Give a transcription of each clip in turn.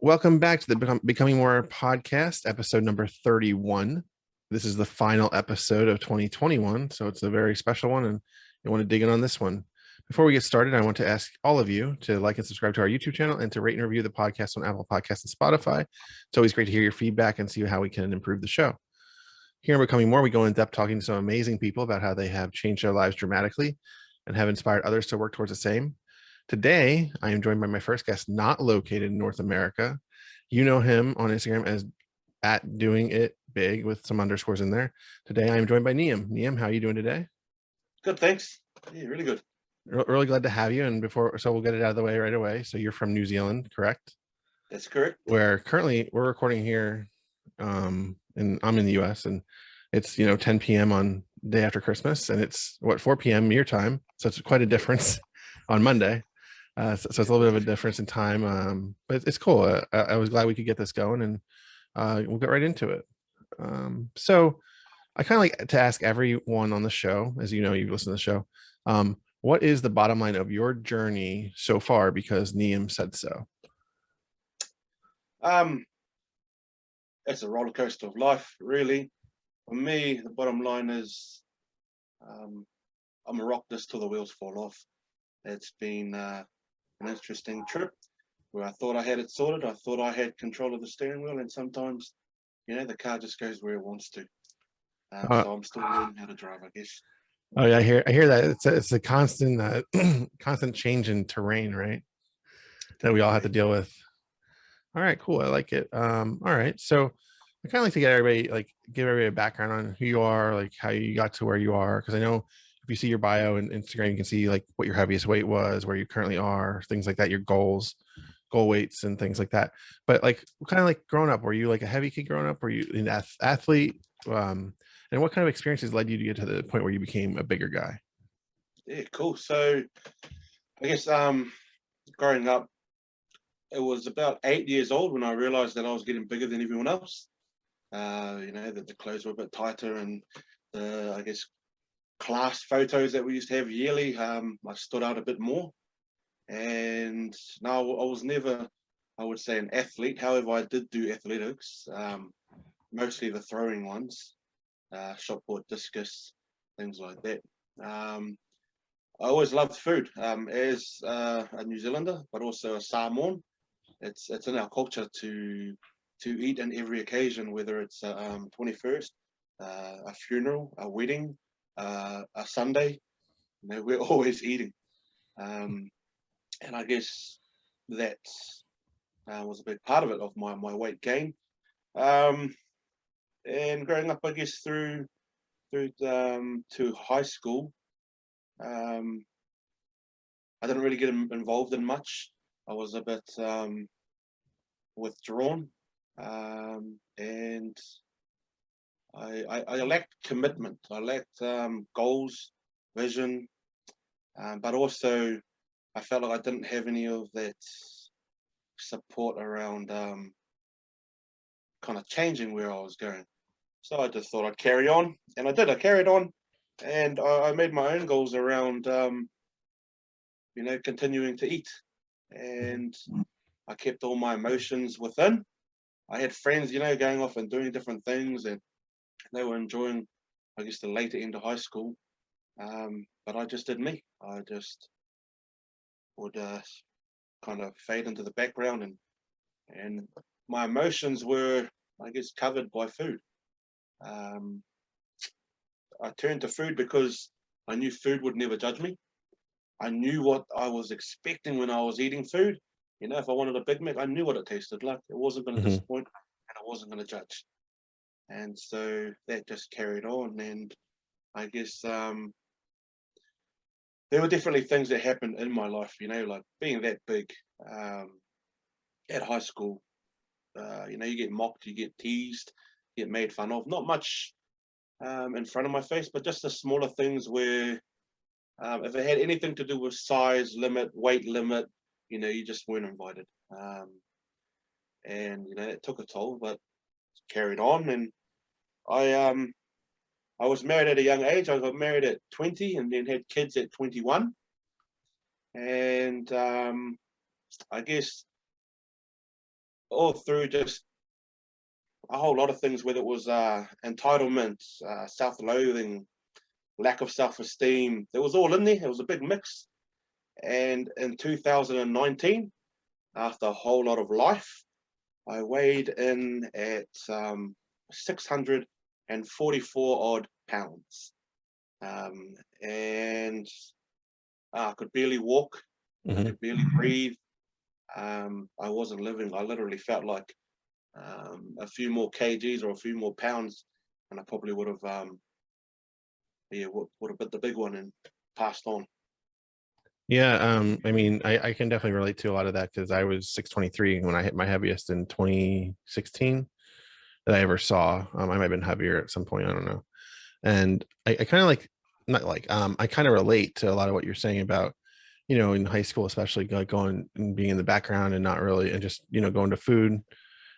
Welcome back to the Becoming More podcast, episode number 31. This is the final episode of 2021, so it's a very special one, and I want to dig in on this one. Before we get started, I want to ask all of you to like and subscribe to our YouTube channel and to rate and review the podcast on Apple Podcasts and Spotify. It's always great to hear your feedback and see how we can improve the show. Here in Becoming More, we go in depth talking to some amazing people about how they have changed their lives dramatically and have inspired others to work towards the same. Today, I am joined by my first guest, not located in North America. You know him on Instagram as at Doing It Big with some underscores in there. Today, I am joined by Neum. Neum, how are you doing today? Good, thanks. Yeah, really good. Really glad to have you. And so we'll get it out of the way right away. So you're from New Zealand, correct? That's correct. Where currently we're recording here, and I'm in the US, and it's 10 p.m. on day after Christmas, and it's 4 p.m. your time. So it's quite a difference on Monday. So it's a little bit of a difference in time, but it's cool. I was glad we could get this going, and we'll get right into it. So I kind of like to ask everyone on the show, as you know, you've listened to the show, what is the bottom line of your journey so far? Because Neum said so. It's a roller coaster of life, really. For me, the bottom line is I'm a rock this till the wheels fall off. It's been an interesting trip where I thought I had it sorted. I thought I had control of the steering wheel, and sometimes, the car just goes where it wants to. So I'm still learning how to drive, I guess. Oh yeah, I hear that. It's a constant constant change in terrain, right? That we all have to deal with. All right, cool. I like it. All right, so I kind of like to give everybody a background on who you are, like how you got to where you are, because I know if you see your bio and Instagram, you can see like what your heaviest weight was, where you currently are, things like that, your goal weights and things like that. But like kind of like growing up, were you like a heavy kid growing up? Were you an athlete? And what kind of experiences led you to get to the point where you became a bigger guy? Yeah, cool. So I guess growing up, it was about 8 years old when I realized that I was getting bigger than everyone else. That the clothes were a bit tighter, and I guess class photos that we used to have yearly, I stood out a bit more. And now I was never, I would say, an athlete. However, I did do athletics, mostly the throwing ones, shot put, discus, things like that. I always loved food, as a New Zealander, but also a Samoan. It's in our culture to eat on every occasion, whether it's a 21st, a funeral, a wedding, a Sunday. We're always eating. And I guess that was a big part of it, of my weight gain. And growing up, I guess through to high school, I didn't really get involved in much. I was a bit withdrawn, and I lacked commitment. I lacked goals, vision, but also I felt like I didn't have any of that support around kind of changing where I was going. So I just thought I'd carry on, and I did. I carried on, and I made my own goals around, continuing to eat, and I kept all my emotions within. I had friends, going off and doing different things, and they were enjoying, I guess, the later end of high school. But I just did me. I just would kind of fade into the background, and my emotions were, I guess, covered by food. I turned to food because I knew food would never judge me. I knew what I was expecting when I was eating food. If I wanted a Big Mac, I knew what it tasted like. It wasn't going to disappoint, and I wasn't going to judge. And so that just carried on. And I guess there were definitely things that happened in my life, like being that big at high school. You get mocked, you get teased, you get made fun of. Not much in front of my face, but just the smaller things where if it had anything to do with size limit, weight limit, you just weren't invited. And it took a toll, but carried on. And I was married at a young age. I got married at 20 and then had kids at 21. And I guess all through just a whole lot of things, whether it was entitlement, self-loathing, lack of self-esteem. It was all in there. It was a big mix. And in 2019, after a whole lot of life, I weighed in at 644 odd pounds. And I could barely walk. I could barely breathe. I wasn't living. I literally felt like a few more kgs or a few more pounds, and I probably would have bit the big one and passed on. Yeah, I mean, I can definitely relate to a lot of that because I was 623 when I hit my heaviest in 2016 that I ever saw. I might have been heavier at some point, I don't know. And I kind of like, not like, I kind of relate to a lot of what you're saying about, in high school, especially like going and being in the background and not really, and just, going to food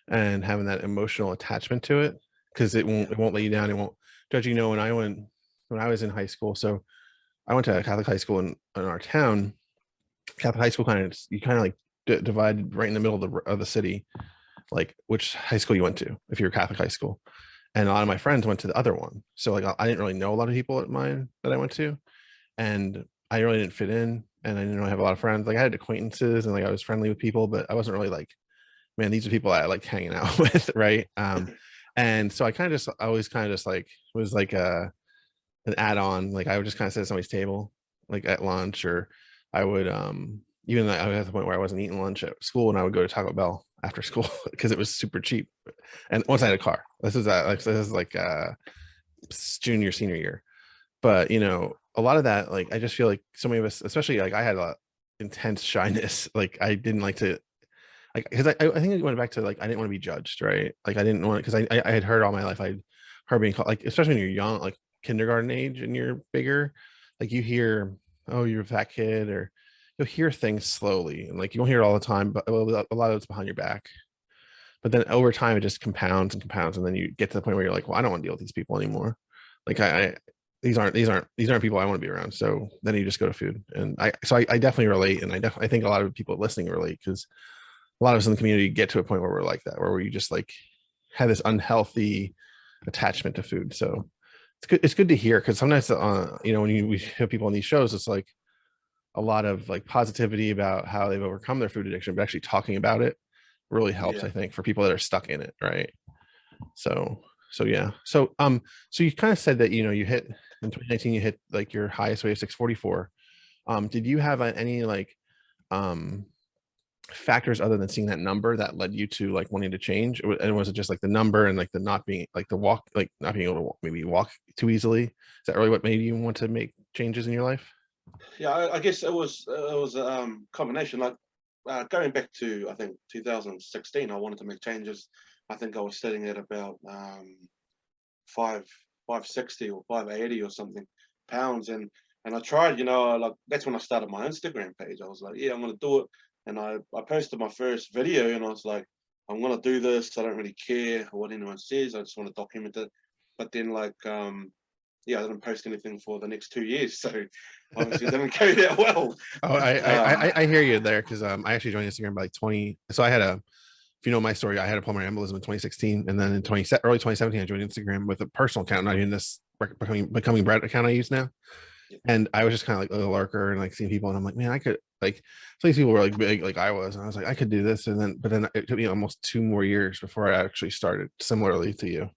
and having that emotional attachment to it because it won't let you down. It won't judge. When I was in high school, so I went to a Catholic high school in our town. Catholic high school you kind of like divided right in the middle of the city, like which high school you went to if you're Catholic high school. And a lot of my friends went to the other one, so like I didn't really know a lot of people at mine that I went to, and I really didn't fit in, and I didn't really have a lot of friends. Like I had acquaintances and like I was friendly with people, but I wasn't really like, man, these are people I like hanging out with, right? And so I always kind of just like was like an add-on. Like I would just kind of sit at somebody's table, like at lunch, or I would even like, I was at the point where I wasn't eating lunch at school, and I would go to Taco Bell after school because it was super cheap. And once I had a car, this is like junior senior year. But a lot of that, like I just feel like so many of us, especially like I had a intense shyness. Like I didn't like to, like, because I think it went back to like I didn't want to be judged, right? Like I didn't want, because I had heard all my life, I'd heard being called, like especially when you're young, like kindergarten age and you're bigger, like you hear, oh, you're a fat kid, or you'll hear things slowly, and like you won't hear it all the time, but a lot of it's behind your back. But then over time it just compounds and compounds, and then you get to the point where you're like, well, I don't want to deal with these people anymore. Like I these aren't people I want to be around. So then you just go to food. And I definitely relate, and I think a lot of people listening relate, because a lot of us in the community get to a point where we're like that, where we just like have this unhealthy attachment to food. So it's good to hear, because sometimes when we hear people on these shows, it's like a lot of like positivity about how they've overcome their food addiction, but actually talking about it really helps, I think, for people that are stuck in it, right? So yeah. So you kind of said that you hit in 2019, you hit like your highest weight of 644. Did you have any like factors other than seeing that number that led you to like wanting to change? And was it just like the number and like the not being like the walk, like not being able to maybe walk too easily? Is that really what made you want to make changes in your life? Yeah, I guess it was a combination. Like going back to, I think, 2016, I wanted to make changes. I think I was sitting at about 560 or 580 or something pounds, and I tried. Like that's when I started my Instagram page. I was like, yeah, I'm gonna do it, and I posted my first video, and I was like, I'm gonna do this. I don't really care what anyone says. I just want to document it. But then like yeah, I didn't post anything for the next 2 years, so obviously it didn't go that well. Oh, I hear you there, because I actually joined Instagram by like 20. So I had if you know my story, I had a pulmonary embolism in 2016, and then in early 2017, I joined Instagram with a personal account, not even this becoming bread account I use now. Yeah. And I was just kind of like a lurker and like seeing people, and I'm like, man, I could like, some of these people were like big, like I was, and I was like, I could do this, but then it took me almost 2 more years before I actually started. Similarly to you,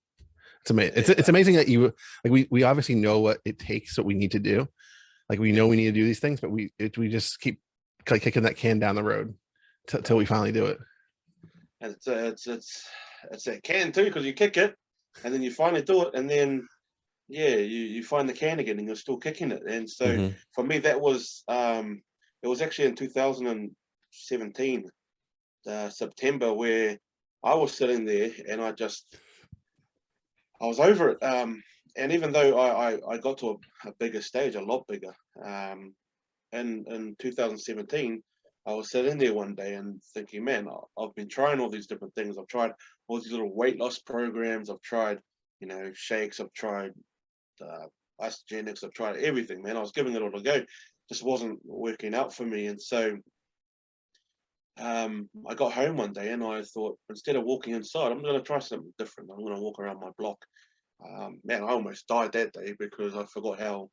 it's amazing. It's amazing that you like we obviously know what it takes, what we need to do. Like we know we need to do these things, but we just keep like kicking that can down the road till we finally do it. And it's a can too, because you kick it and then you finally do it, and then yeah, you find the can again and you're still kicking it. And so for me, that was it was actually in 2017 September, where I was sitting there and I was over it. And even though I got to a bigger stage, a lot bigger, in 2017, I was sitting there one day and thinking, man, I've been trying all these different things. I've tried all these little weight loss programs. I've tried, shakes. I've tried isogenics. I've tried everything, man. I was giving it all a go. Just wasn't working out for me. And so I got home one day and I thought, instead of walking inside, I'm going to try something different. I'm going to walk around my block. Man, I almost died that day because I forgot how,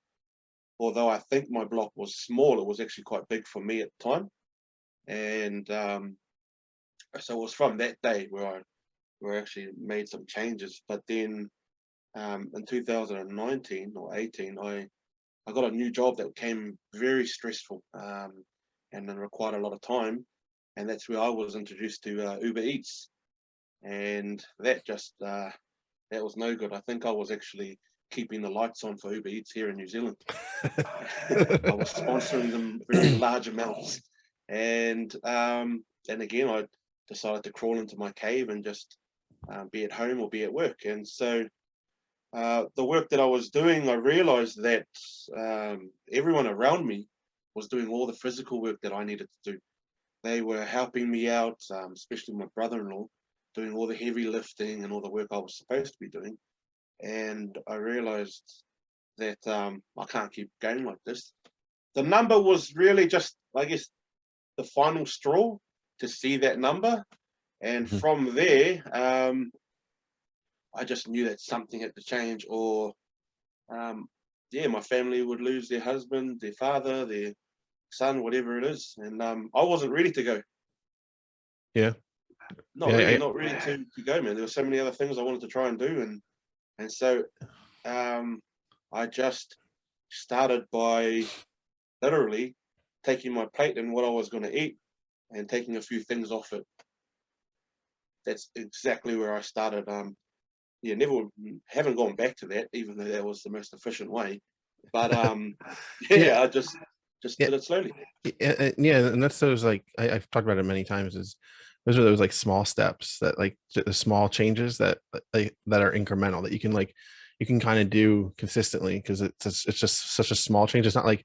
although I think my block was small, it was actually quite big for me at the time. And so it was from that day where I actually made some changes. But then in 2019 or 18, I got a new job that became very stressful, and then required a lot of time. And that's where I was introduced to Uber Eats. And that just, that was no good. I think I was actually keeping the lights on for Uber Eats here in New Zealand. I was sponsoring them very large amounts. And again, I decided to crawl into my cave and just be at home or be at work. And so the work that I was doing, I realized that everyone around me was doing all the physical work that I needed to do. They were helping me out, especially my brother-in-law, doing all the heavy lifting and all the work I was supposed to be doing. And I realized that I can't keep going like this. The number was really just, I guess, the final straw to see that number. And from there, I just knew that something had to change, or my family would lose their husband, their father, their son, whatever it is. And I wasn't ready to go. Yeah. Not really to go, man. There were so many other things I wanted to try and do. And so I just started by literally taking my plate and what I was going to eat and taking a few things off it. That's exactly where I started. Haven't gone back to that, even though that was the most efficient way. But I just did it slowly. Yeah, and that's those, like, I've talked about it many times, is those are those like small steps, that like the small changes that that are incremental, that you can kind of do consistently, because it's just such a small change. It's not like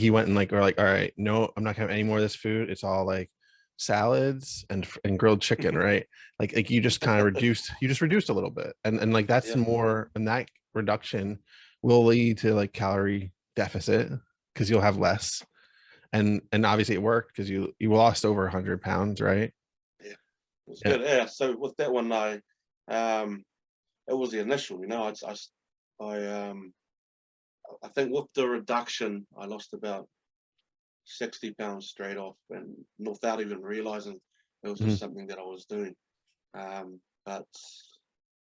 you went and or like, all right, no, I'm not gonna have any more of this food. It's all like salads and grilled chicken, right? Like you just kind of reduced a little bit, and like that's more, and that reduction will lead to like calorie deficit, because you'll have less, and obviously it worked, because you lost over 100 pounds, right? Yeah, it was good. Yeah, so with that one, it was the initial, I think with the reduction, I lost about 60 pounds straight off, and without even realizing it was just something that I was doing. But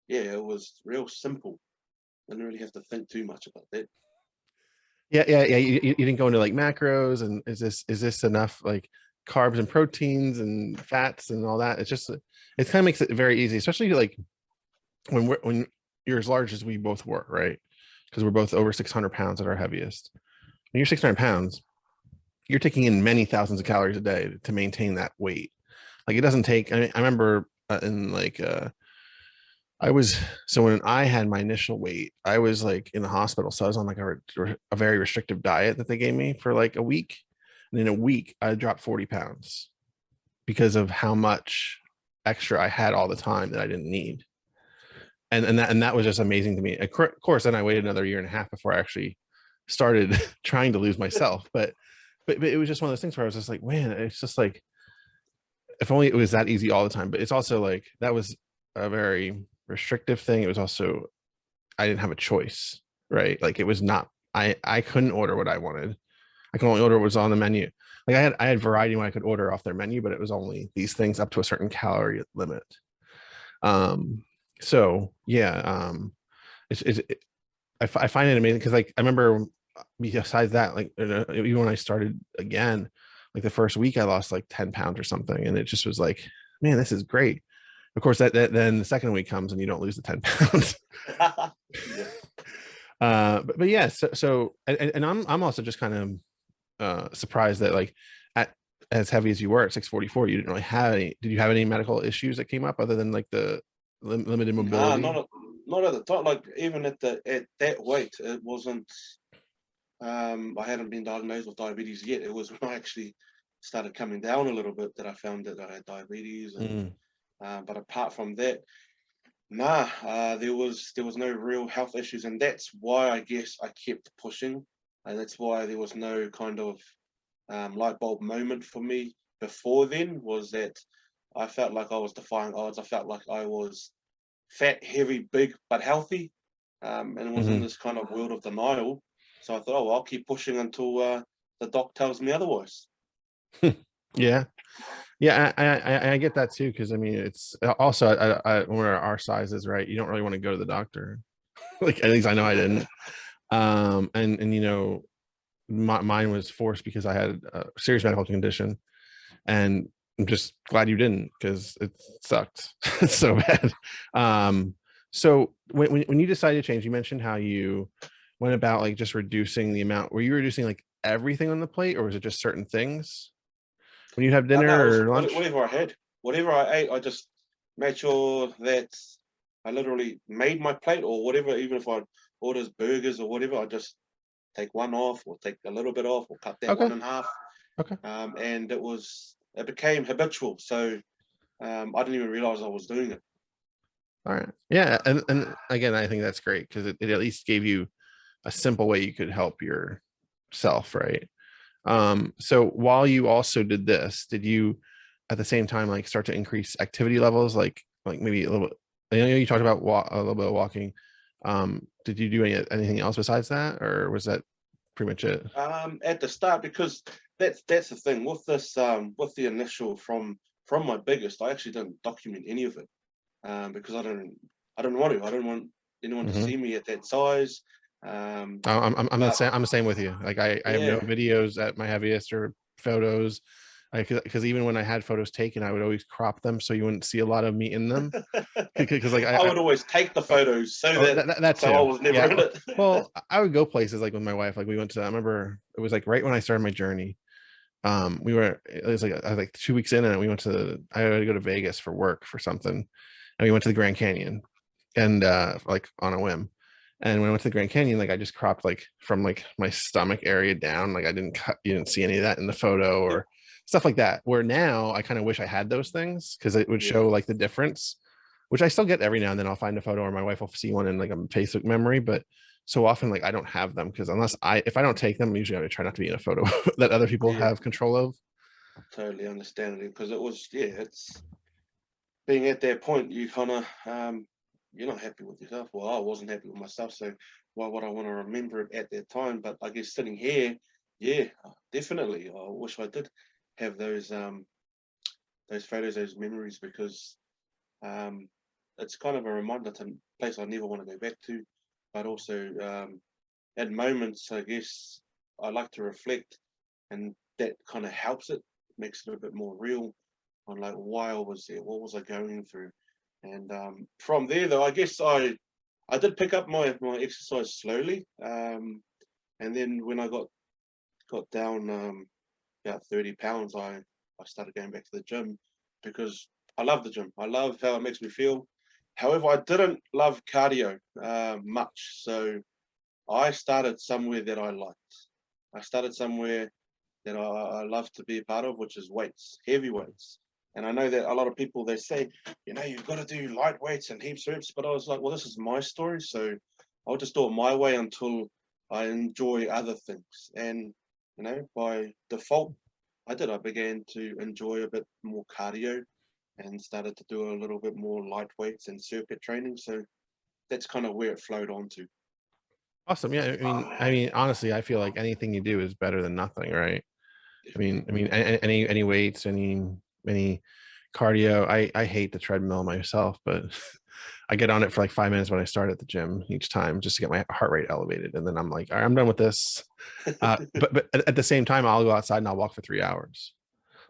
yeah, it was real simple. Didn't really have to think too much about that. Yeah. You didn't go into like macros, and is this enough, like carbs and proteins and fats and all that. It's just, it kind of makes it very easy, especially like when you're as large as we both were, right? Because we're both over 600 pounds at our heaviest. When you're 600 pounds, you're taking in many thousands of calories a day to maintain that weight. Like, it doesn't take, I remember so when I had my initial weight, I was like in the hospital. So I was on like a very restrictive diet that they gave me for like a week. And in a week, I dropped 40 pounds because of how much extra I had all the time that I didn't need. And that was just amazing to me. Of course, then I waited another year and a half before I actually started trying to lose myself. But it was just one of those things where I was just like, man, it's just like, if only it was that easy all the time. But it's also like, that was a very restrictive thing. It was also, I didn't have a choice, right? Like, it was not, I couldn't order what I wanted. I could only order what was on the menu. Like, I had variety when I could order off their menu, but it was only these things up to a certain calorie limit. So yeah, I find it amazing, because like I remember, besides that, like even when I started again, like the first week I lost like 10 pounds or something, and it just was like, man, this is great. Of course, that then the second week comes and you don't lose the 10 pounds. But yeah, so and I'm also just kind of surprised that, like, at as heavy as you were at 644, you didn't really have any. Did you have any medical issues that came up, other than like the limited mobility? Not at the time. Like, even at that weight, it wasn't. I hadn't been diagnosed with diabetes yet. It was when I actually started coming down a little bit that I found that I had diabetes. But apart from that, there was no real health issues, and that's why I guess I kept pushing, and that's why there was no kind of light bulb moment for me before then was that I felt like I was defying odds. I felt like I was fat, heavy, big, but healthy, and was in Hmm. this kind of world of denial. So I thought, oh, well, I'll keep pushing until the doc tells me otherwise. Yeah. Yeah, I get that too, because I mean, it's also when we're our sizes, right? You don't really want to go to the doctor. Like at least I know I didn't. And mine was forced because I had a serious medical condition, and I'm just glad you didn't, because it sucked. It's so bad. So when you decided to change, you mentioned how you went about like just reducing the amount. Were you reducing like everything on the plate, or was it just certain things when you have No, it dinner was or lunch? whatever I had, whatever I ate. I just made sure that I literally made my plate or whatever. Even if I orders burgers or whatever, I just take one off or take a little bit off or cut that Okay. one in half. Okay. And it became habitual. So I didn't even realize I was doing it. All right. Yeah. And again, I think that's great, because it at least gave you a simple way you could help yourself, right? So while you also did this, did you at the same time like start to increase activity levels, like maybe a little bit? I know you talked about a little bit of walking. Did you do anything else besides that, or was that pretty much it? At the start, because that's the thing with this with the initial from my biggest, I actually didn't document any of it because I don't want to. I don't want anyone to Hmm. see me at that size. Um, I'm the but same. I'm the same with you. Like I have no yeah, videos at my heaviest, or photos. Because even when I had photos taken, I would always crop them so you wouldn't see a lot of me in them. Because like I would always take the oh, photos oh, that so I too. was never Yeah. in it. Well, I would go places like with my wife. Like we went to, I remember it was like right when I started my journey. It was like I was like 2 weeks in, and we went to, I had to go to Vegas for work for something. And we went to the Grand Canyon, and like on a whim. And when I went to the Grand Canyon, like I just cropped like from like my stomach area down. Like I didn't cut, you didn't see any of that in the photo Yeah, or stuff like that. Where now I kind of wish I had those things, because it would yeah, show like the difference, which I still get every now and then. I'll find a photo, or my wife will see one in like a Facebook memory, but so often like I don't have them, because if I don't take them, usually I try not to be in a photo that other people yeah. have control of. Totally understand it because it's being at that point. You kind of you're not happy with yourself. Well, I wasn't happy with myself, so why would I want to remember it at that time? But I guess sitting here, yeah, definitely. I wish I did have those photos, those memories, because um, it's kind of a reminder to a place I never want to go back to. But also at moments, I guess I like to reflect, and that kind of helps it, makes it a bit more real on like why I was there, what was I going through, and from there though, I guess I did pick up my exercise slowly, and then when I got down about 30 pounds, I started going back to the gym because I love the gym. I love how it makes me feel. However, I didn't love cardio much, so I started somewhere that I liked. I started somewhere that I love to be a part of, which is weights, heavy weights. And I know that a lot of people, they say, you've got to do light weights and heaps reps. But I was like, well, this is my story, so I'll just do it my way until I enjoy other things. And by default, I did. I began to enjoy a bit more cardio and started to do a little bit more light weights and circuit training. So that's kind of where it flowed onto. Awesome. Yeah. I mean, honestly, I feel like anything you do is better than nothing, right? I mean, any weights, any cardio. I hate the treadmill myself, but I get on it for like 5 minutes when I start at the gym each time, just to get my heart rate elevated, and then I'm like, all right, I'm done with this. But at the same time, I'll go outside and I'll walk for 3 hours.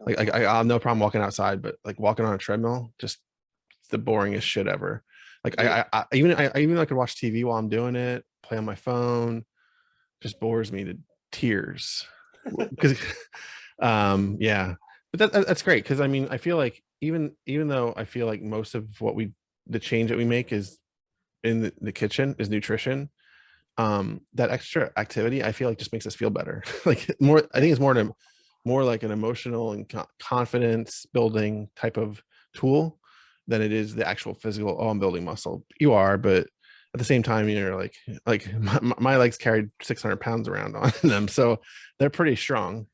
Like Oh, I'll have no problem walking outside, but like walking on a treadmill, just the boringest shit ever. Like yeah, I even I could watch TV while I'm doing it, play on my phone, just bores me to tears. Because yeah, but that's great, because I mean I feel like even though I feel like most of the change that we make is in the kitchen is nutrition, that extra activity I feel like just makes us feel better. Like more, I think it's more like an emotional and confidence building type of tool than it is the actual physical, oh, I'm building muscle. You are, but at the same time, you're like my legs carried 600 pounds around on them, so they're pretty strong.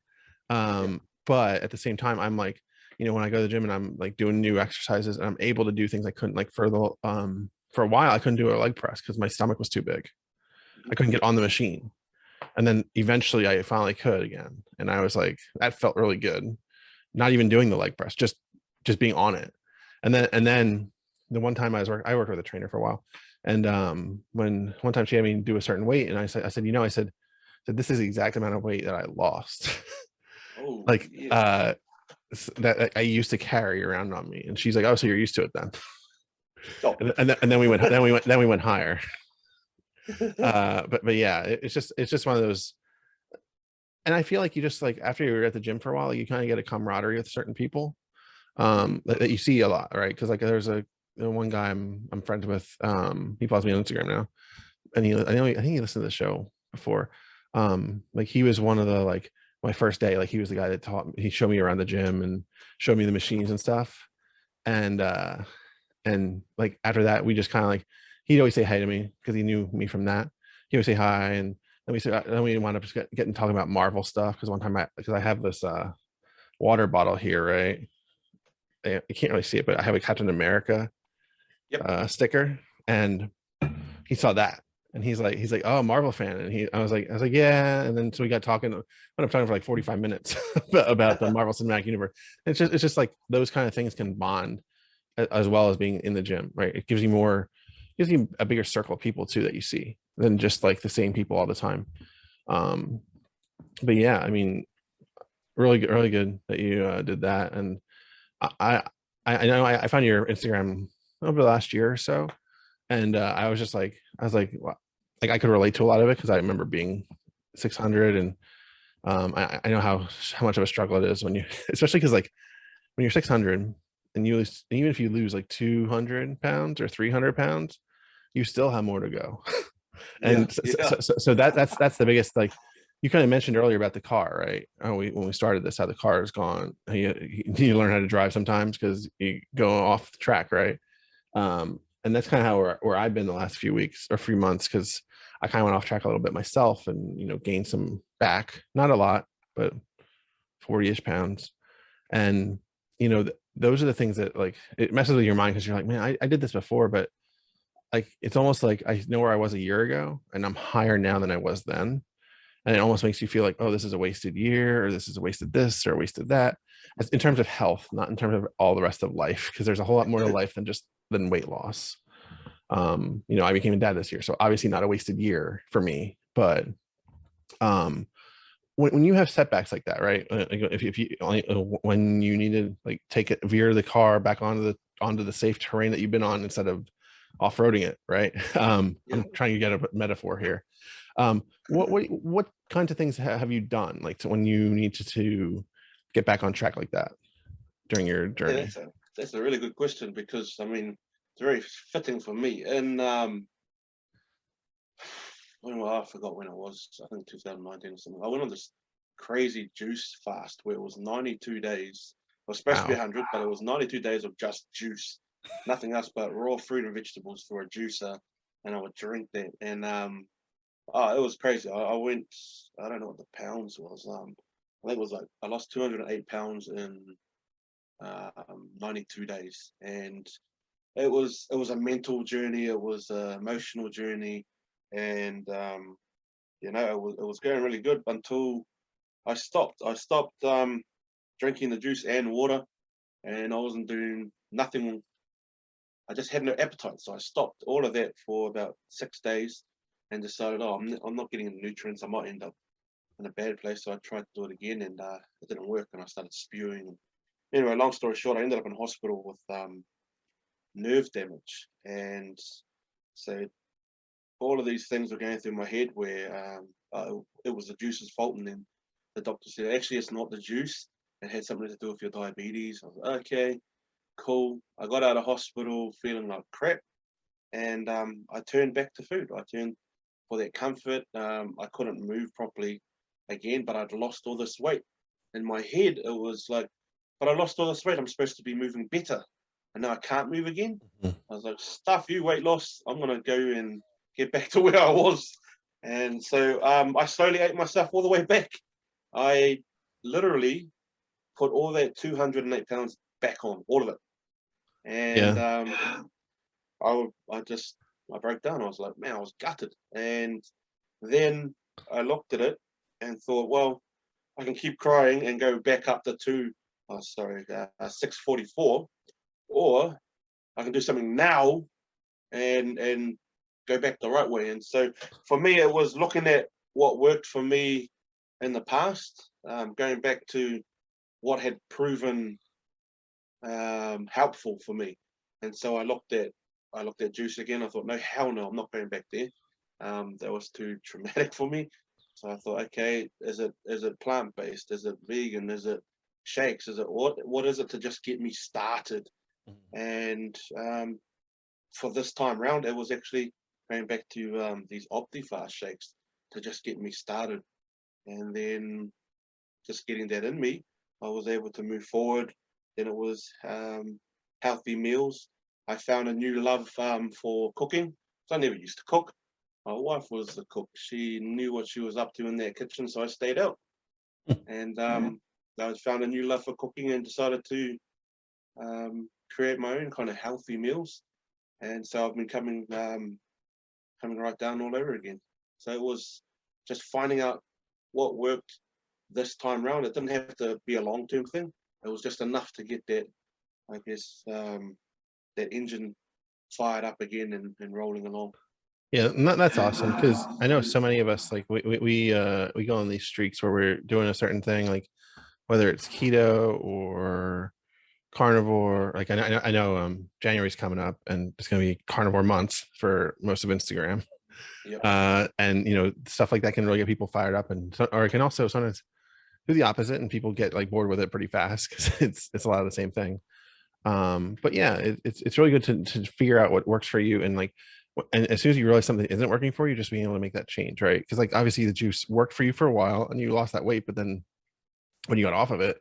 yeah. but at the same time, I'm like, when I go to the gym and I'm like doing new exercises and I'm able to do things I couldn't, like for a while I couldn't do a leg press because my stomach was too big. I couldn't get on the machine. And then eventually I finally could again. And I was like, that felt really good. Not even doing the leg press, just being on it. And then the one time I worked with a trainer for a while. And when one time she had me do a certain weight, and I said, this is the exact amount of weight that I lost. Oh, Like yeah. that I used to carry around on me. And she's like, oh, so you're used to it then. Oh. And then we went higher. But yeah, it's just one of those. And I feel like you just like after you're at the gym for a while, you kind of get a camaraderie with certain people that you see a lot, right? Because like there's one guy I'm friends with. He follows me on Instagram now, and I think he listened to the show before. Like he was one of the like my first day, like he was the guy that he showed me around the gym and showed me the machines and stuff. And like after that, we just kind of like he'd always say hi to me because he knew me from that. He would say hi, and then we wound up just getting talking about Marvel stuff because one time because I have this water bottle here, right? You can't really see it, but I have a Captain America Yep. sticker, and he saw that, and he's like, oh, Marvel fan, and I was like, yeah, and then so we got talking. Went up talking for like 45 minutes about the Marvel Cinematic Universe. It's just like those kind of things can bond as well as being in the gym, right? It gives you a bigger circle of people too that you see than just like the same people all the time. Um, but yeah, I mean, really good that you did that, and I I know I found your Instagram over the last year or so, and I was like, well, like I could relate to a lot of it because I remember being 600, and I know how much of a struggle it is when you, especially because like when you're 600 and you lose, even if you lose like 200 pounds or 300 pounds, you still have more to go. Yeah. And so, Yeah. so, so, so that's the biggest, like you kind of mentioned earlier about the car, right? When we started this, how the car is gone, you learn how to drive sometimes because you go off the track, right? And that's kind of how where I've been the last few weeks or few months, because I kind of went off track a little bit myself and gained some back, not a lot, but 40-ish pounds. And those are the things that like it messes with your mind because you're like, man, I did this before, but like it's almost like I know where I was a year ago and I'm higher now than I was then. And it almost makes you feel like, oh, this is a wasted year, or this is a wasted this or wasted that. As in terms of health, not in terms of all the rest of life, because there's a whole lot more to life than weight loss. I became a dad this year, so obviously not a wasted year for me. But um when you have setbacks like that, right? If you when you need to like veer the car back onto the safe terrain that you've been on instead of off-roading it, right? Yeah. I'm trying to get a metaphor here. What kinds of things have you done like when you need to get back on track like that during your Yeah, journey? that's a really good question because I mean it's very fitting for me. And I forgot when it was. I think 2019 or something. I went on this crazy juice fast where it was 92 days. It was supposed to be Wow. 100, but it was 92 days of just juice, nothing else but raw fruit and vegetables for a juicer, and I would drink that. And it was crazy. I went. I don't know what the pounds was. I think it was like I lost 208 pounds in 92 days, and it was a mental journey. It was an emotional journey, and it was going really good until I stopped. I stopped drinking the juice and water, and I wasn't doing nothing. I just had no appetite, so I stopped all of that for about 6 days, and decided, oh, I'm not getting the nutrients. I might end up in a bad place. So I tried to do it again, and it didn't work, and I started spewing. Anyway, long story short, I ended up in hospital with nerve damage, and so all of these things were going through my head where it was the juice's fault, and then the doctor said, actually, it's not the juice. It had something to do with your diabetes. I was like, okay, cool. I got out of hospital feeling like crap, and I turned back to food. I turned for that comfort. I couldn't move properly again, but I'd lost all this weight. In my head, it was like, but I lost all this weight. I'm supposed to be moving better, and now I can't move again. Mhm. I was like, stuff you, weight loss. I'm gonna go and get back to where I was. And so I slowly ate myself all the way back. I literally put all that 208 pounds back on, all of it. And Yeah. I broke down. I was like, man, I was gutted. And then I looked at it and thought, well, I can keep crying and go back up to 644, or I can do something now and go back the right way. And so for me, it was looking at what worked for me in the past, going back to what had proven helpful for me. And so I looked at juice again. I thought, no, hell no, I'm not going back there. That was too traumatic for me. So I thought, okay, is it plant based? Is it vegan? Is it shakes? Is it what is it to just get me started? And for this time round, it was actually going back to these OptiFast shakes to just get me started. And then just getting that in me, I was able to move forward. Then it was healthy meals. I found a new love for cooking. So I never used to cook. My wife was the cook. She knew what she was up to in that kitchen, so I stayed out. And I found a new love for cooking and decided to create my own kind of healthy meals. And so I've been coming right down all over again. So it was just finding out what worked this time round. It didn't have to be a long-term thing. It was just enough to get that, I guess, that engine fired up again and rolling along. Yeah, and that's awesome, because I know so many of us, like we go on these streaks where we're doing a certain thing, like whether it's keto or carnivore. Like I know January's coming up and it's going to be carnivore month for most of Instagram. Yep. And stuff like that can really get people fired up, and or it can also sometimes do the opposite, and people get like bored with it pretty fast because it's a lot of the same thing. But yeah, it's really good to figure out what works for you, and like, and as soon as you realize something isn't working for you, just being able to make that change, right? Because like obviously the juice worked for you for a while and you lost that weight, but then when you got off of it,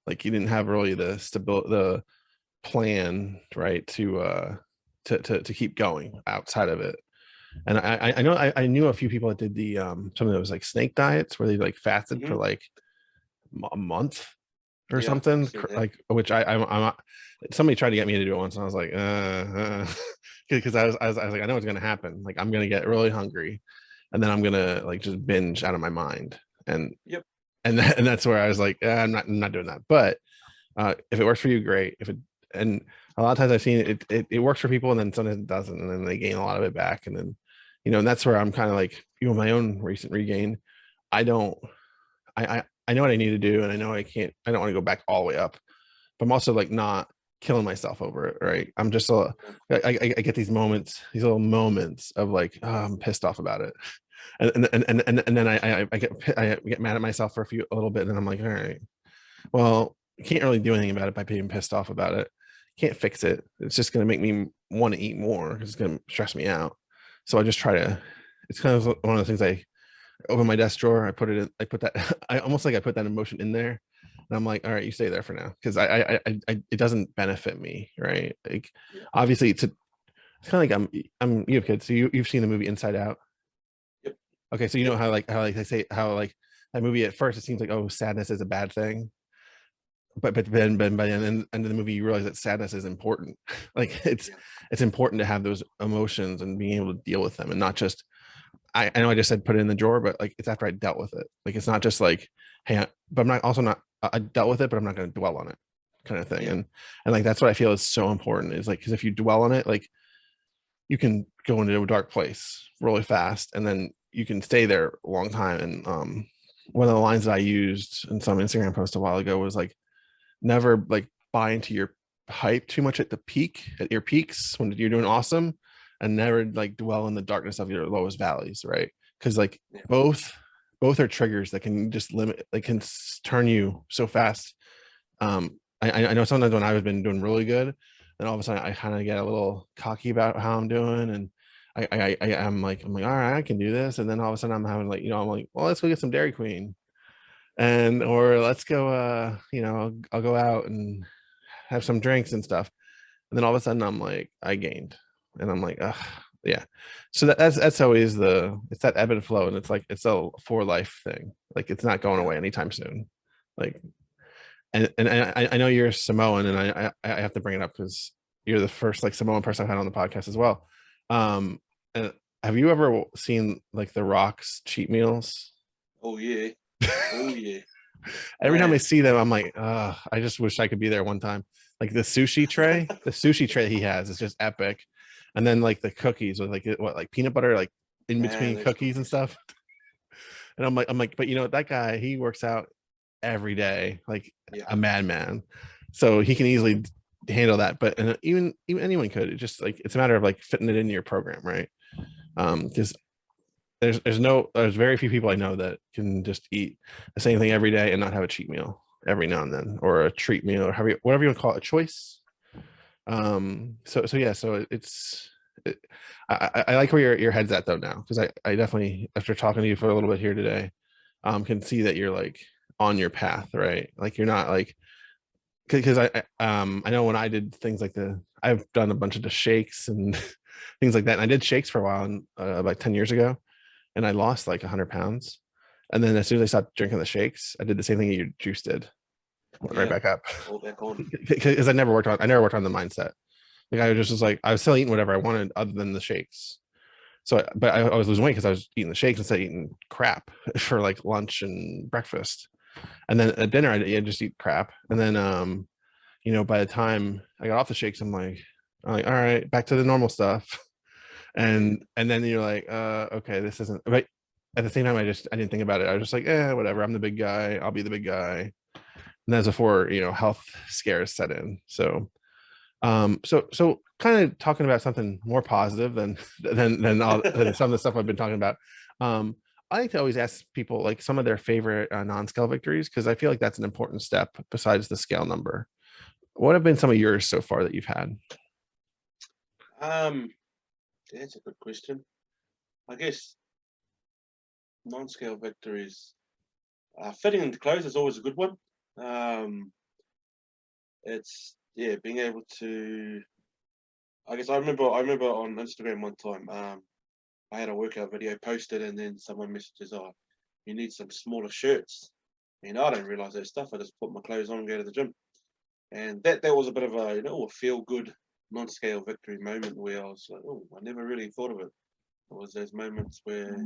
like you didn't have really the plan, right, to keep going outside of it. And I know I knew a few people that did the some of those like snake diets where they like fasted for Mm-hmm. like a month or Yeah, something, see that. like, which I'm somebody tried to get me to do it once, and I was like, because I was like, I know what's gonna happen. Like I'm gonna get really hungry, and then I'm gonna like just binge out of my mind, and Yep. and that's where I was like, I'm not doing that. But if it works for you, great. If it and a lot of times I've seen it works for people, and then sometimes it doesn't, and then they gain a lot of it back, and then and that's where I'm kind of like, my own recent regain. I don't, I know what I need to do, and I know I don't want to go back all the way up, but I'm also like not killing myself over it, right? I'm just I get these moments, these little moments of like, oh, I'm pissed off about it, and then I get mad at myself for a little bit, and then I'm like, all right, well, you can't really do anything about it by being pissed off about it. Can't fix it. It's just going to make me want to eat more because it's going to stress me out. So I just try to. It's kind of one of the things I open my desk drawer. I put that. I almost like I put that emotion in there, and I'm like, all right, you stay there for now, because it doesn't benefit me, right? Like Yeah. obviously it's kind of like you have kids, so you've seen the movie Inside Out. Yep. Okay, so you know Yep. how they say how like that movie at first it seems like, oh, sadness is a bad thing, but then by the end of the movie you realize that sadness is important. Like Yeah. it's important to have those emotions and being able to deal with them, and not just, I know I just said put it in the drawer, but like it's after I dealt with it. Like it's not just like, hey, but I'm not also not I dealt with it, but I'm not going to dwell on it, kind of thing. Yeah. And like that's what I feel is so important, is like, because if you dwell on it, like you can go into a dark place really fast, and then you can stay there a long time. And one of the lines that I used in some Instagram post a while ago was like, never like buy into your hype too much at your peaks when you're doing awesome, and never like dwell in the darkness of your lowest valleys, right? Because like Yeah. both are triggers that can just turn you so fast. I know sometimes when I've been doing really good, and all of a sudden I kind of get a little cocky about how I'm doing, and I'm like, all right, I can do this, and then all of a sudden I'm having like, I'm like, well, let's go get some Dairy Queen, and or let's go I'll go out and have some drinks and stuff, and then all of a sudden I'm like, I gained, and I'm like, ugh, yeah. So that's always it's that ebb and flow, and it's like it's a for life thing. Like it's not going Yeah. away anytime soon. Like and I know you're Samoan, and I have to bring it up because you're the first like Samoan person I've had on the podcast as well. Um, and have you ever seen like The Rock's cheat meals? Oh yeah, oh yeah, Every time I man. see them, I'm like, I just wish I could be there one time. Like the sushi tray he has is just epic. And then like the cookies with like what like peanut butter like in Man, between those cookies and cookies. stuff. And I'm like, but you know that guy, he works out every day like Yeah, a madman, so he can easily handle that. But and even anyone could. It just like it's a matter of like fitting it into your program, right? yeah, Because there's very few people I know that can just eat the same thing every day and not have a cheat meal every now and then, or a treat meal, or whatever you want to call it, a choice. So yeah, so it, I like where your head's at though now, because I definitely, after talking to you for a little bit here today, can see that you're like on your path, right? Like you're not like, because I know when I did things like I've done a bunch of the shakes and things like that, and I did shakes for a while, and about 10 years ago, and I lost like 100 pounds. And then as soon as I stopped drinking the shakes, I did the same thing your juice did, went right yeah. back up. All back on. Because I never worked on the mindset. Like I just was like, I was still eating whatever I wanted other than the shakes. So, but I was losing weight because I was eating the shakes instead of eating crap for like lunch and breakfast. And then at dinner, I just eat crap. And then, by the time I got off the shakes, I'm like, all right, back to the normal stuff. Yeah, And then you're like, okay, this isn't. But at the same time, I didn't think about it. I was just like, whatever. I'm the big guy. I'll be the big guy. And that's before health scares set in. So kind of talking about something more positive than some of the stuff I've been talking about. Um, I like to always ask people like some of their favorite non-scale victories, because I feel like that's an important step besides the scale number. What have been some of yours so far that you've had? um, that's a good question. I guess non-scale victories. Fitting into clothes is always a good one. Um, it's yeah, being able to. I guess I remember on Instagram one time. I had a workout video posted, and then someone messages, "Oh, you need some smaller shirts." And I don't realize that stuff. I just put my clothes on and go to the gym, and that was a bit of a a feel good non-scale victory moment where I was like, "Oh, I never really thought of it." It was those moments where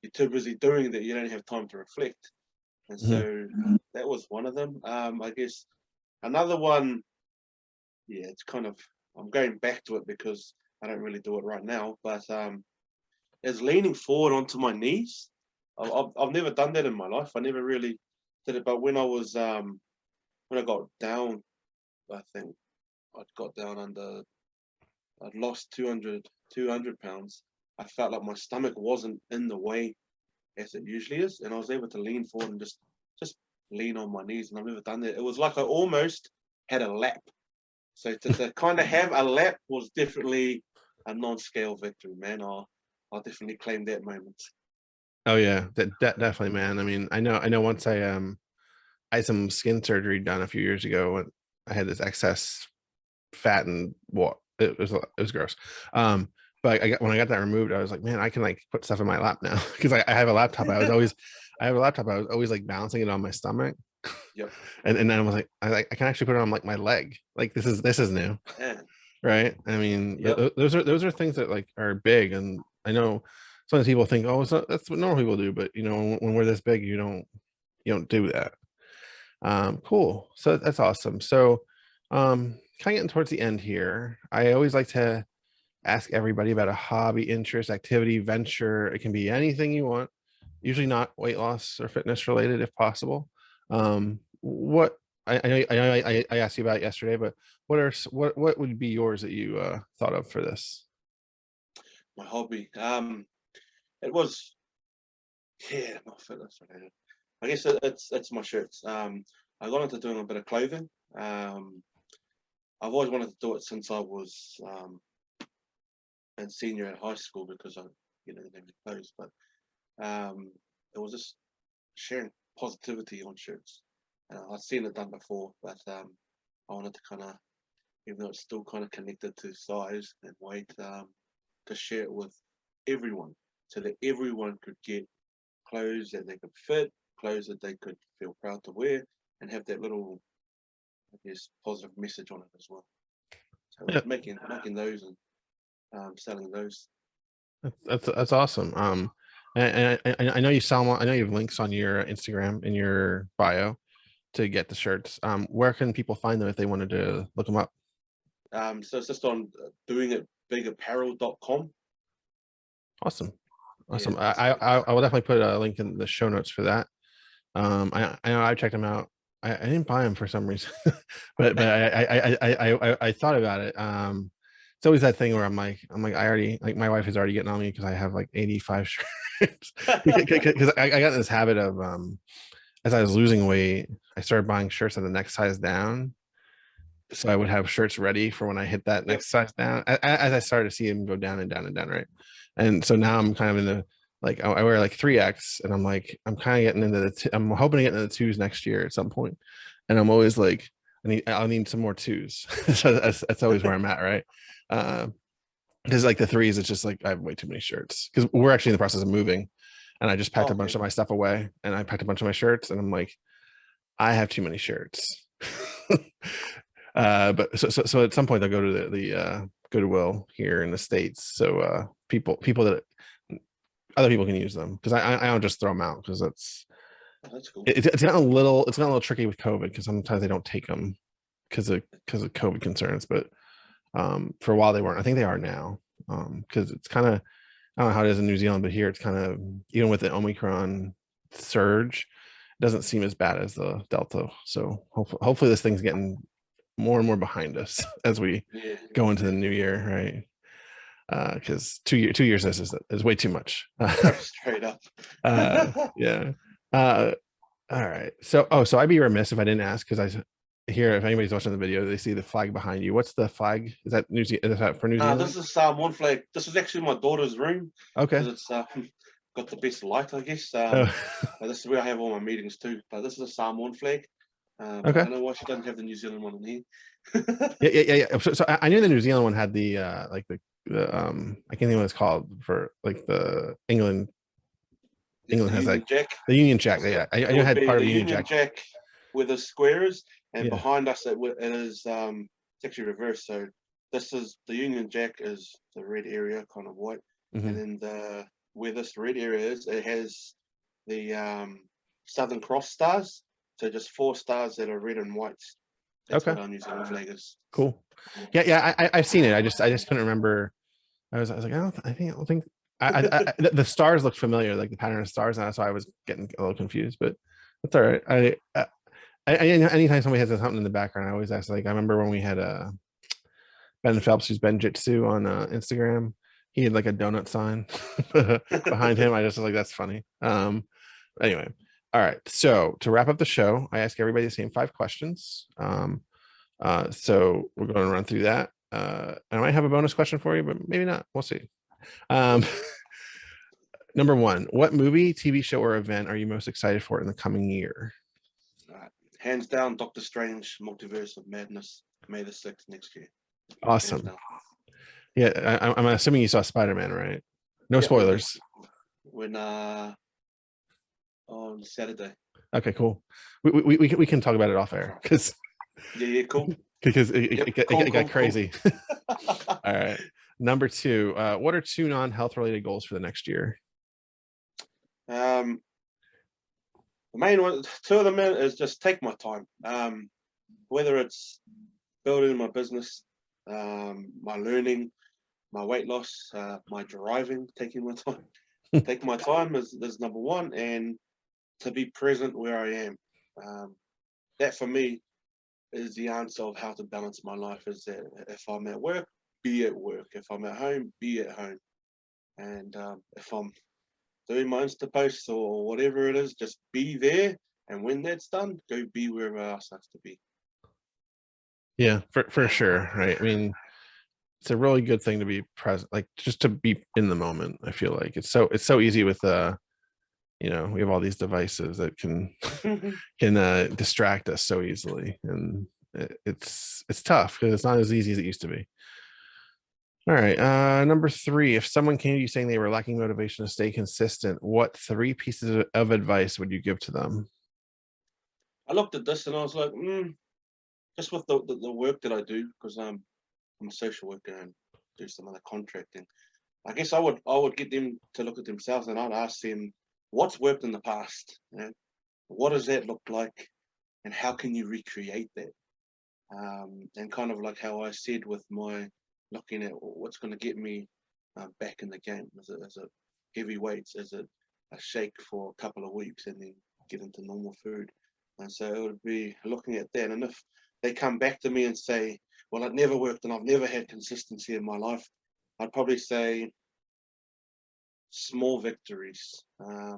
you're too busy doing that you don't have time to reflect, and Mhm. so that was one of them. I guess another one, yeah, it's kind of I'm going back to it because I don't really do it right now, but is leaning forward onto my knees. I've never done that in my life. I never really did it, but when I got down, I think I'd got down under. I'd lost 200 pounds. I felt like my stomach wasn't in the way as it usually is, and I was able to lean forward and just lean on my knees, and I've never done that. It was like I almost had a lap. So to kind of have a lap was definitely a non-scale victory, man. I'll definitely claim that moment. Oh yeah, that definitely, man. I mean, I know once I had some skin surgery done a few years ago, and I had this excess fat and what it was gross. But when I got that removed, I was like, man, I can like put stuff in my lap now because I have a laptop. I have a laptop. I was always like balancing it on my stomach, Yep. and then I was like, I can actually put it on like my leg. Like this is new, Yeah. right? I mean, Yep. those are things that like are big, and I know sometimes people think, oh, that's what normal people do, but when we're this big, you don't do that. Cool. So that's awesome. So, kind of getting towards the end here, I always like to ask everybody about a hobby, interest, activity, venture. It can be anything you want, usually not weight loss or fitness related if possible. What I asked you about it yesterday, but what would be yours that you thought of for this? My hobby. It was not fitness related. I guess it's my shirts. I got into doing a bit of clothing. I've always wanted to do it since I was in senior at high school because I didn't have any clothes. But it was just sharing positivity on shirts. I've seen it done before, but I wanted to kind of, even though it's still kind of connected to size and weight, to share it with everyone so that everyone could get clothes that they could fit, clothes that they could feel proud to wear, and have that little I guess, positive message on it as well. So Yeah, making those and selling those. that's awesome. And I know you sell them. I know you have links on your Instagram in your bio to get the shirts. Where can people find them if they wanted to look them up? So it's just on doingitbigapparel.com. Awesome, Yeah, awesome. I will definitely put a link in the show notes for that. I know I checked them out. I didn't buy them for some reason, but I thought about it. It's always that thing where I'm like I already like my wife is already getting on me because I have like 85 shirts because I got in this habit of as I was losing weight, I started buying shirts at the next size down, so I would have shirts ready for when I hit that yep. next size down. As I started to see them go down and down and down, right? And so now I'm kind of in the like I wear like 3X, and I'm like I'm kind of getting into I'm hoping to get into the twos next year at some point, and I'm always like I'll need some more twos. So that's always where I'm at, right? Because like the threes, it's just like I have way too many shirts because we're actually in the process of moving, and I just packed Oh, a bunch okay. of my stuff away, and I packed a bunch of my shirts, and I'm like I have too many shirts. But so at some point they'll go to the Goodwill here in the States, so people that other people can use them because I don't just throw them out because Oh, that's cool. it's gotten a little tricky with COVID because sometimes they don't take them because of COVID concerns, but for a while they weren't. I think they are now because it's kind of I don't know how it is in New Zealand, but here it's kind of even with the Omicron surge, it doesn't seem as bad as the Delta. So hopefully this thing's getting more and more behind us as we Yeah, go into the new year, right? Because 2 years is way too much. straight up. Yeah. All right. So I'd be remiss if I didn't ask because I here if anybody's watching the video, they see the flag behind you. What's the flag? Is that New Zealand? Is that for New Zealand? This is one flag. This is actually my daughter's room Okay. because it's got the best light, I guess. Oh, But this is where I have all my meetings too. But this is a Samoan flag. I okay. don't know why she doesn't have the New Zealand one in here. Yeah. So I knew the New Zealand one had the like the I can't think what it's called for like the England. It's the England has like Union Jack. the Union Jack. Yeah, I It knew it would had be part of the the Union Union Jack. Jack with the squares, and Yeah. behind us it is it's actually reversed. So this is the Union Jack is the red area, kind of white, and Hmm. then the where this red area is, it has the Southern Cross stars. So just 4 stars that are red and white. That's Okay. what our New Zealand flag is. Cool. Yeah. I've seen it. I just couldn't remember. I was like I don't think the stars look familiar, like the pattern of stars, and that's why I was getting a little confused. But that's all right. Anytime somebody has something in the background, I always ask. Like I remember when we had Ben Phelps, who's Ben Jitsu on Instagram. He had like a donut sign behind him. I just was like, that's funny. Anyway, all right. So to wrap up the show, I ask everybody the same 5 questions. So we're going to run through that. I might have a bonus question for you, but maybe not. We'll see. Um, number 1, what movie, TV show, or event are you most excited for in the coming year? Hands down, Doctor Strange, Multiverse of Madness, May the 6th next year. Hands Awesome. down. Yeah, I'm assuming you saw Spider-Man, right? No Yeah, spoilers. when on Saturday. Okay, cool. We can talk about it off air because Yeah, cool. it got Cool. crazy. All right. Number 2, what are 2 non-health related goals for the next year? The main one, 2 of them is just take my time. Whether it's building my business, my learning, my weight loss, my driving, taking my time. Take my time is number 1, and to be present where I am. That for me is the answer of how to balance my life. Is that if I'm at work, be at work. If I'm at home, be at home. And if I'm doing my Insta posts or whatever it is, just be there. And when that's done, go be wherever else has to be. Yeah, for sure. Right. I mean, it's a really good thing to be present, like just to be in the moment. I feel like it's so easy with we have all these devices that can distract us so easily, and it's tough because it's not as easy as it used to be. All right. Number 3, if someone came to you saying they were lacking motivation to stay consistent, what 3 pieces of advice would you give to them? I looked at this and I was like, just with the work that I do, because I'm a social worker and do some other contracting. I guess I would get them to look at themselves, and I'd ask them what's worked in the past. What does that look like, and how can you recreate that? And kind of like how I said with my looking at what's going to get me back in the game. As a heavy weights, as a shake for a couple of weeks, and then get into normal food. And so it would be looking at that. And if they come back to me and say, well, it never worked and I've never had consistency in my life, I'd probably say small victories. I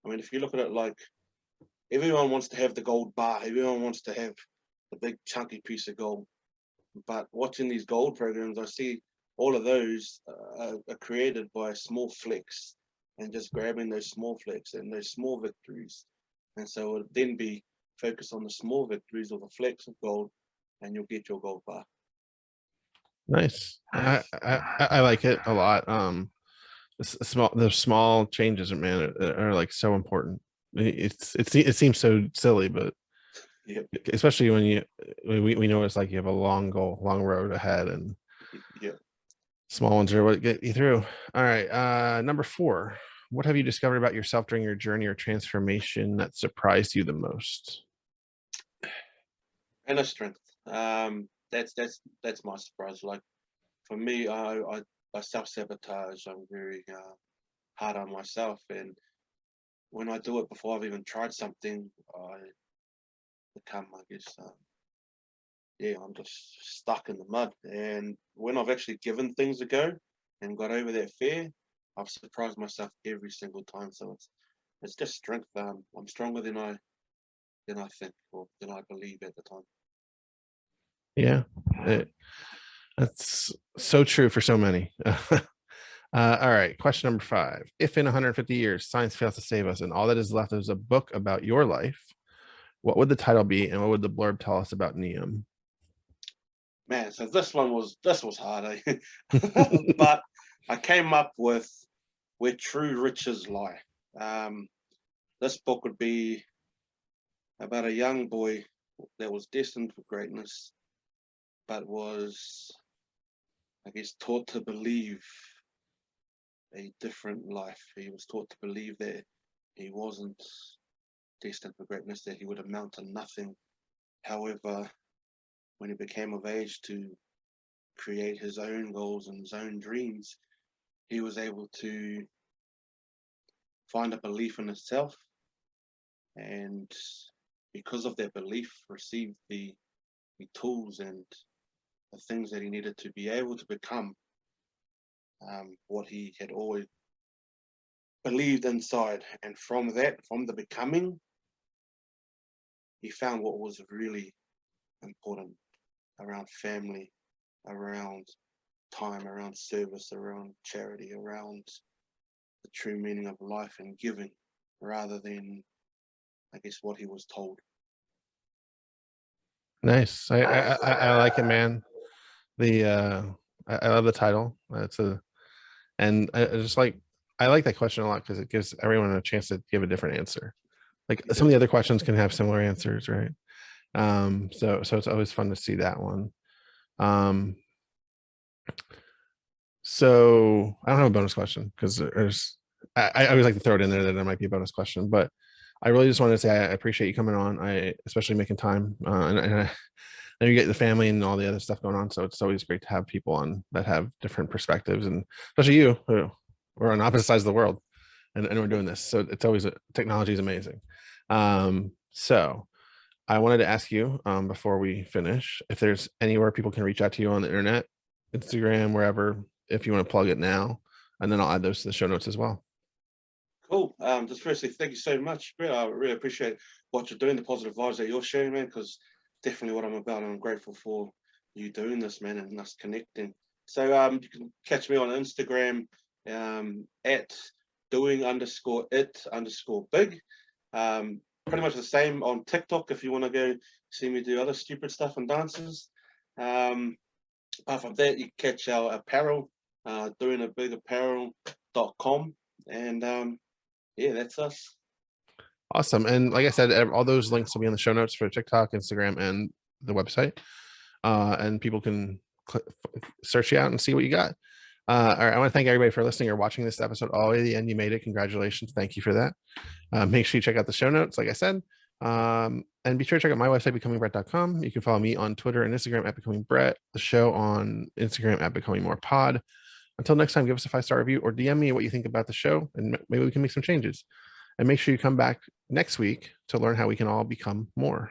mean, if you look at it like everyone wants to have the gold bar, everyone wants to have the big chunky piece of gold. But watching these gold programs, I see all of those are created by small flecks, and just grabbing those small flecks and those small victories. And so it would then be focus on the small victories or the flecks of gold, and you'll get your gold bar. Nice. I like it a lot. The small changes, man, are like so important. It seems so silly, but Yep. especially when we know it's like you have a long goal, long road ahead, and Yeah. small ones are what get you through. All right. Number 4. What have you discovered about yourself during your journey or transformation that surprised you the most? Inner strength. That's my surprise. Like for me, I self-sabotage. I'm very hard on myself, and when I do it before I've even tried something, I become, I guess, yeah, I'm just stuck in the mud. And when I've actually given things a go and got over that fear, I've surprised myself every single time. So it's just strength. I'm stronger than I think, or than I believe at the time. Yeah, that's so true for so many. All right, question number 5. If in 150 years science fails to save us and all that is left is a book about your life, what would the title be, and what would the blurb tell us about Neum? Man, so this was hard, eh? But I came up with Where True Riches Lie. This book would be about a young boy that was destined for greatness, but was, I guess, taught to believe a different life. He was taught to believe that he wasn't destined for greatness, that he would amount to nothing. However, when he became of age to create his own goals and his own dreams, he was able to find a belief in himself, and because of that belief, receive the tools and the things that he needed to be able to become what he had always believed inside. And from that, from the becoming, he found what was really important around family, around time, around service, around charity, around the true meaning of life and giving, rather than, I guess, what he was told. Nice. I like it, man. The I love the title. That's a and I just like I like that question a lot because it gives everyone a chance to give a different answer. Like some of the other questions can have similar answers, right? So it's always fun to see that one. Um, so I don't have a bonus question because there's I always like to throw it in there that there might be a bonus question, but I really just wanted to say I appreciate you coming on. I especially making time, and I know you get the family and all the other stuff going on, so it's always great to have people on that have different perspectives, and especially you, who we're on opposite sides of the world, and we're doing this, so it's always technology is amazing. So I wanted to ask you before we finish if there's anywhere people can reach out to you on the internet, Instagram, wherever, if you want to plug it now, and then I'll add those to the show notes as well. Cool. Just firstly, thank you so much, Brett. I really appreciate what you're doing, the positive vibes that you're sharing, man, because definitely what I'm about, and I'm grateful for you doing this, man, and us connecting. So you can catch me on Instagram at doing_it_big. Pretty much the same on TikTok if you want to go see me do other stupid stuff and dances. Apart from that, you can catch our apparel, doingitbigapparel.com. And yeah, that's us. Awesome. And like I said, all those links will be in the show notes for TikTok, Instagram, and the website, and people can search you out and see what you got. All right, I want to thank everybody for listening or watching this episode all the way to the end. You made it. Congratulations. Thank you for that. Make sure you check out the show notes, like I said. And be sure to check out my website, becomingbrett.com. You can follow me on Twitter and Instagram at becomingbrett, the show on Instagram at becomingmorepod. Until next time, give us a 5-star review or DM me what you think about the show, and maybe we can make some changes. And make sure you come back next week to learn how we can all become more.